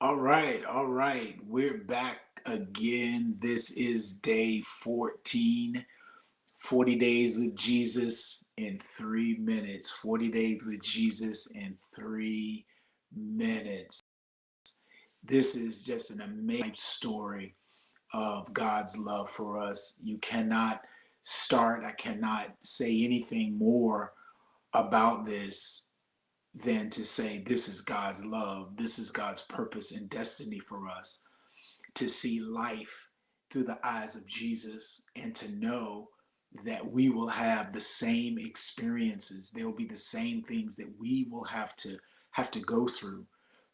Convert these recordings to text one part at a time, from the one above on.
All right, all right. We're back again. This is day 14, 40 days with Jesus in 3 minutes. 40 days with Jesus in 3 minutes. This is just an amazing story of God's love for us. I cannot say anything more about this than to say this is God's love. This is God's purpose and destiny for us to see life through the eyes of Jesus and to know that we will have the same experiences. There will be the same things that we will have to go through.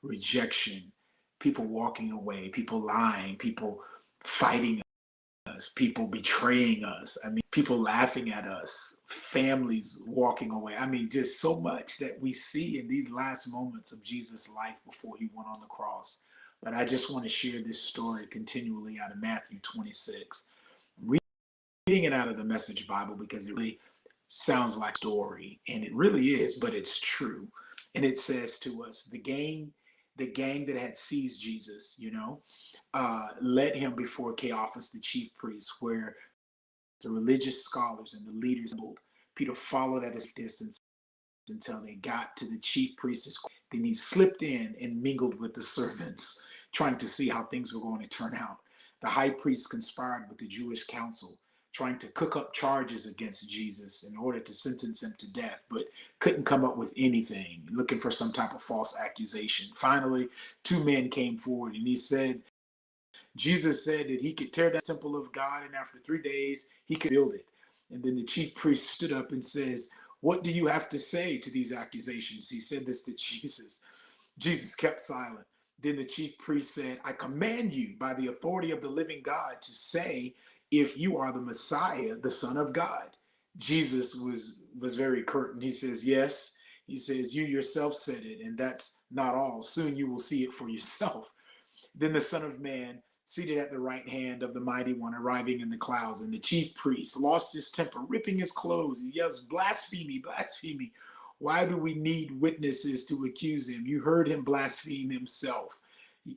Rejection, people walking away, people lying, people fighting us, people betraying us. I mean, people laughing at us, families walking away. I mean, just so much that we see in these last moments of Jesus' life before he went on the cross. But I just want to share this story continually out of Matthew 26. I'm reading it out of the Message Bible because it really sounds like a story, and it really is, but it's true. And it says to us, the gang that had seized Jesus, led him before Caiaphas, the chief priest, where the religious scholars and the leaders assembled. Peter followed at a distance until they got to the chief priest's court. Then he slipped in and mingled with the servants, trying to see how things were going to turn out. The high priest conspired with the Jewish council, trying to cook up charges against Jesus in order to sentence him to death, but couldn't come up with anything, looking for some type of false accusation. Finally, two men came forward, and Jesus said that he could tear down the temple of God, and after 3 days, he could build it. And then the chief priest stood up and says, "What do you have to say to these accusations?" He said this to Jesus. Jesus kept silent. Then the chief priest said, "I command you by the authority of the living God to say if you are the Messiah, the Son of God." Jesus was very curt, and he says, "Yes." He says, "You yourself said it, and that's not all. Soon you will see it for yourself." Then the Son of Man, seated at the right hand of the Mighty One, arriving in the clouds. And the chief priest lost his temper, ripping his clothes. He yells, "Blasphemy, blasphemy. Why do we need witnesses to accuse him? You heard him blaspheme himself."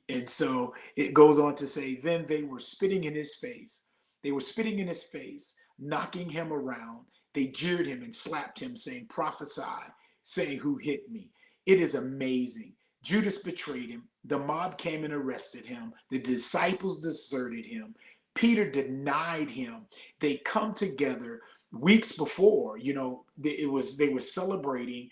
And so it goes on to say, then they were spitting in his face. They were spitting in his face, knocking him around. They jeered him and slapped him, saying, "Prophesy," saying, "Who hit me?" It is amazing. Judas betrayed him. The mob came and arrested him. The disciples deserted him. Peter denied him. They come together weeks before. They were celebrating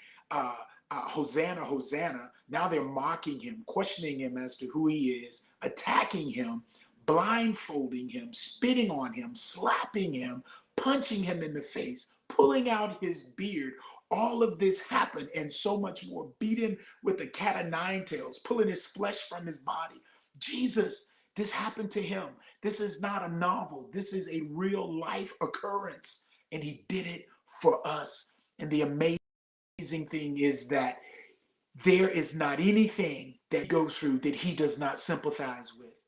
Hosanna, Hosanna. Now they're mocking him, questioning him as to who he is, attacking him, blindfolding him, spitting on him, slapping him, punching him in the face, pulling out his beard. All of this happened and so much more. Beat him with a cat of nine tails, pulling his flesh from his body. Jesus, this happened to him. This is not a novel. This is a real life occurrence. And he did it for us. And the amazing thing is that there is not anything that goes through that he does not sympathize with.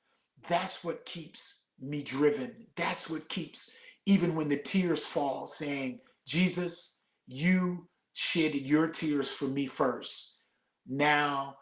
That's what keeps me driven. That's what keeps, even when the tears fall, saying, "Jesus, you shedded your tears for me first. Now